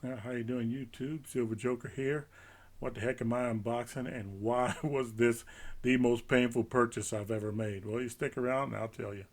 How you doing, YouTube? Silver Joker here. What the heck am I unboxing, and why was this the most painful purchase I've ever made? Well, you stick around and I'll tell you.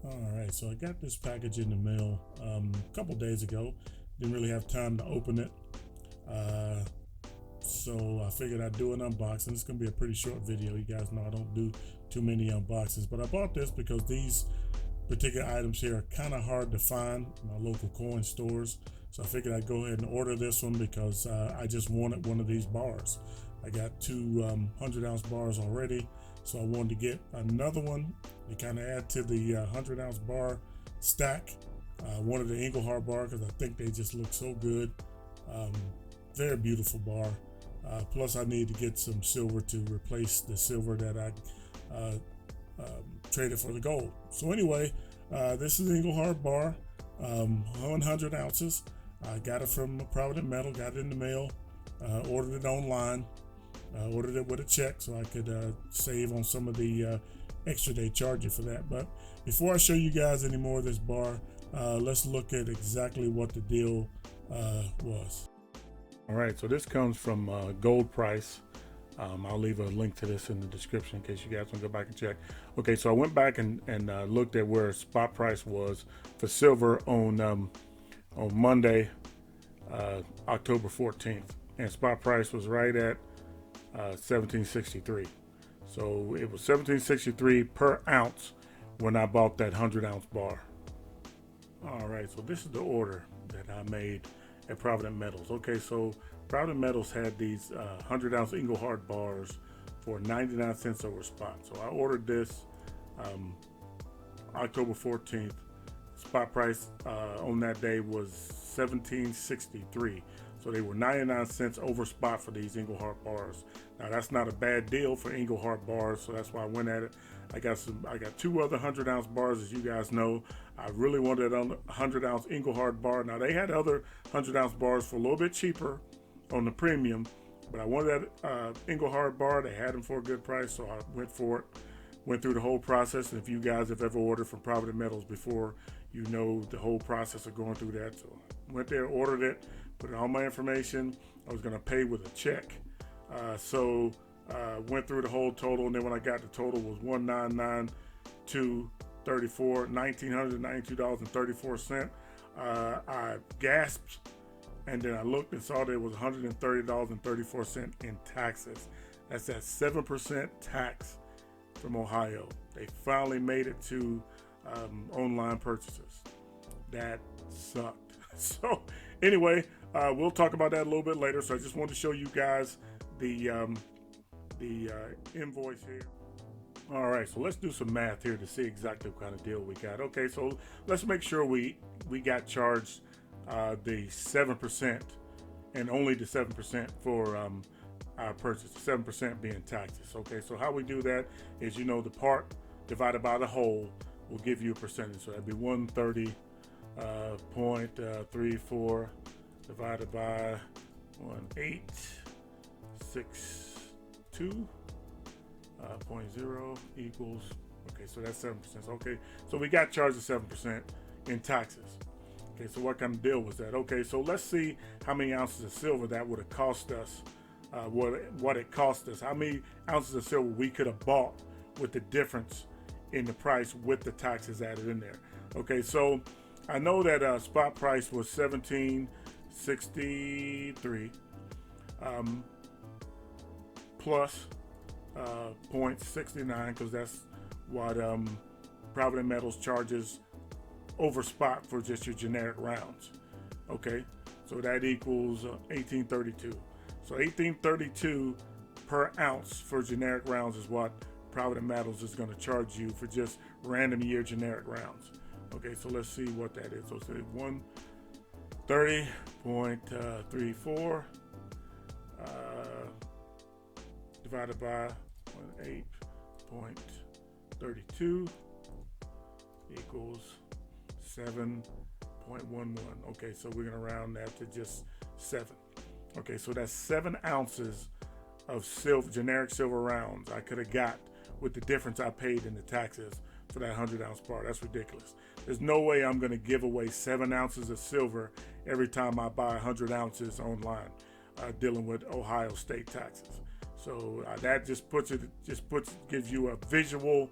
All right, so I got this package in the mail a couple days ago. Didn't really have time to open it, uh, so I figured I'd do an unboxing. It's gonna be a pretty short video. You guys know I don't do too many unboxings, but I bought this because these particular items here are kind of hard to find in my local coin stores. So I figured I'd go ahead and order this one because I just wanted one of these bars. I got two 100-ounce bars already, so I wanted to get another one to kind of add to the 100-ounce bar stack. One of the Englehard bar because I think they just look so good. Um, Very beautiful bar. Plus, I need to get some silver to replace the silver that I traded for the gold. So anyway, this is the Englehard bar, 100 ounces. I got it from Provident Metal, got it in the mail, ordered it online, ordered it with a check so I could save on some of the extra they charge you for that. But before I show you guys any more of this bar, let's look at exactly what the deal was. All right, so this comes from Gold Price. I'll leave a link to this in the description in case you guys want to go back and check. Okay, so I went back and looked at where spot price was for silver on Monday, October 14th, and spot price was right at 1763. So it was 1763 per ounce when I bought that 100-ounce bar. All right, so this is the order that I made at Provident Metals. Okay, so Provident Metals had these 100-ounce Englehard bars for 99 cents over spot. So I ordered this um, October 14th. Spot price on that day was 1763. So they were 99 cents over spot for these Englehard bars. Now that's not a bad deal for Englehard bars, so that's why I went at it. I got two other 100-ounce bars, as you guys know. I really wanted a 100-ounce Englehard bar. Now they had other 100-ounce bars for a little bit cheaper on the premium, but I wanted that Englehard bar. They had them for a good price, so I went for it. Went through the whole process, and if you guys have ever ordered from Provident Metals before, you know the whole process of going through that. So I went there, ordered it, put in all my information. I was going to pay with a check. So went through the whole total, and then when I got the total was $1,992.34, $1,992.34. I gasped, and then I looked and saw that it was $130.34 in taxes. That's at 7% tax from Ohio. They finally made it to online purchases. That sucked. So anyway, we'll talk about that a little bit later. So I just wanted to show you guys the invoice here. All right, so let's do some math here to see exactly what kind of deal we got. Okay, so let's make sure we got charged the 7% and only the 7% for our purchase, 7% being taxes. Okay, so how we do that is, you know, the part divided by the whole will give you a percentage. So that'd be 130.34 divided by 1862.0 equals, okay, so that's 7%. Okay, so we got charged 7% in taxes. Okay, so what kind of deal was that? Okay, so let's see how many ounces of silver that would have cost us. What it cost us, how many ounces of silver we could have bought with the difference in the price with the taxes added in there. Okay, so I know that spot price was 1763 plus 0.69, because that's what Provident Metals charges over spot for just your generic rounds. Okay, so that equals 1832. So 1832 per ounce for generic rounds is what Provident Metals is going to charge you for just random year generic rounds. Okay, so let's see what that is. So say 130.34 divided by 8.32 equals 7.11. Okay, so we're gonna round that to just 7. Okay, so that's 7 ounces of silver, generic silver rounds I could have got with the difference I paid in the taxes for that 100-ounce bar. That's ridiculous. There's no way I'm gonna give away 7 ounces of silver every time I buy 100 ounces online, dealing with Ohio state taxes. So that gives you a visual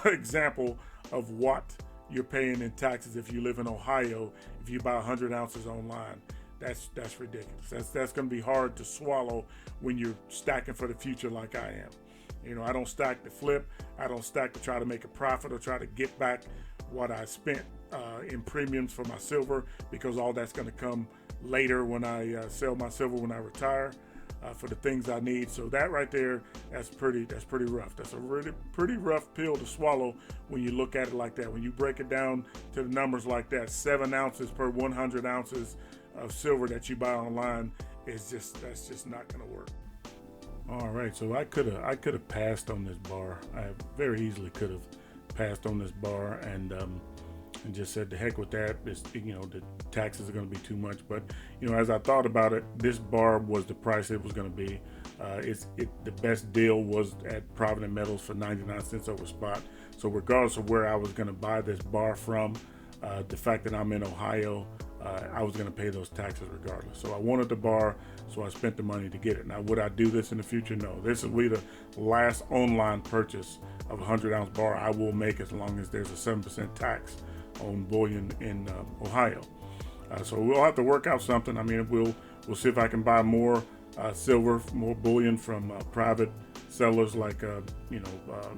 example of what you're paying in taxes if you live in Ohio. If you buy 100 ounces online, that's ridiculous. That's going to be hard to swallow when you're stacking for the future like I am. You know, I don't stack to flip. I don't stack to try to make a profit or try to get back what I spent in premiums for my silver, because all that's going to come later when I sell my silver when I retire for the things I need. So that right there, that's pretty rough. That's a really pretty rough pill to swallow when you look at it like that. When you break it down to the numbers like that, 7 ounces per 100 ounces of silver that you buy online that's just not going to work. All right, so I could have passed on this bar. I very easily could have passed on this bar and just said, the heck with that. This, you know, the taxes are going to be too much. But you know, as I thought about it, this bar was the price it was going to be. The best deal was at Provident Metals for 99 cents over spot. So regardless of where I was going to buy this bar from, the fact that I'm in Ohio, I was going to pay those taxes regardless. So I wanted the bar, so I spent the money to get it. Now, would I do this in the future? No. This will be the last online purchase of a 100-ounce bar I will make, as long as there's a 7% tax on bullion in Ohio. So we'll have to work out something. I mean, we'll see if I can buy more silver, more bullion from private sellers like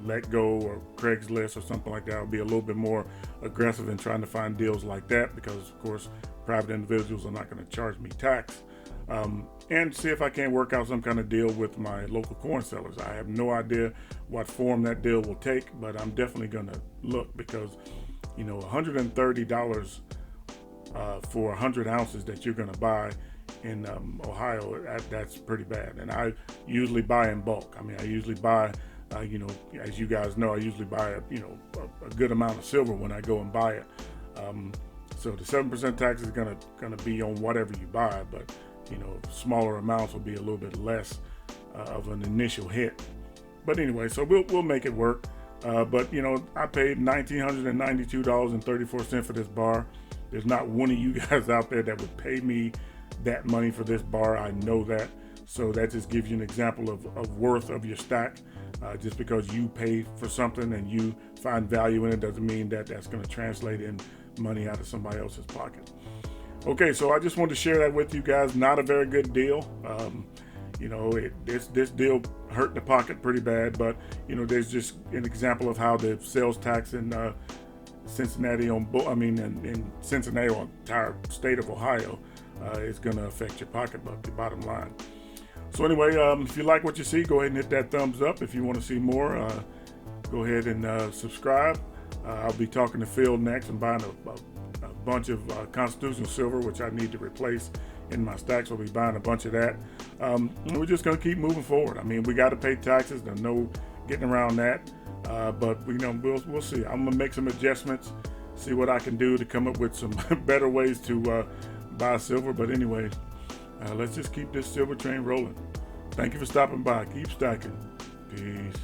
Let Go or Craigslist or something like that. I'll be a little bit more aggressive in trying to find deals like that, because of course private individuals are not going to charge me tax. And see if I can work out some kind of deal with my local corn sellers. I have no idea what form that deal will take, but I'm definitely going to look, because you know, $130 for 100 ounces that you're going to buy in Ohio, that's pretty bad. And I usually buy in bulk. I mean, I usually buy, as you guys know, I usually buy a good amount of silver when I go and buy it. So the 7% tax is going to be on whatever you buy, but you know, smaller amounts will be a little bit less of an initial hit. But anyway, so we'll make it work. But you know, I paid $1,992.34 for this bar. There's not one of you guys out there that would pay me that money for this bar. I know that. So that just gives you an example of worth of your stack. Just because you pay for something and you find value in it doesn't mean that that's going to translate in money out of somebody else's pocket. Okay, so I just wanted to share that with you guys. Not a very good deal. This deal hurt the pocket pretty bad, but you know, there's just an example of how the sales tax in Cincinnati in Cincinnati or entire state of Ohio is going to affect your pocketbook, your bottom line. So anyway, if you like what you see, go ahead and hit that thumbs up. If you want to see more, go ahead and subscribe. I'll be talking to Phil next. I'm buying a bunch of constitutional silver, which I need to replace in my stacks. I'll be buying a bunch of that. We're just going to keep moving forward. I mean, we got to pay taxes. There's no getting around that. But we'll see. I'm gonna make some adjustments, see what I can do to come up with some better ways to buy silver. But anyway, let's just keep this silver train rolling. Thank you for stopping by. Keep stacking. Peace.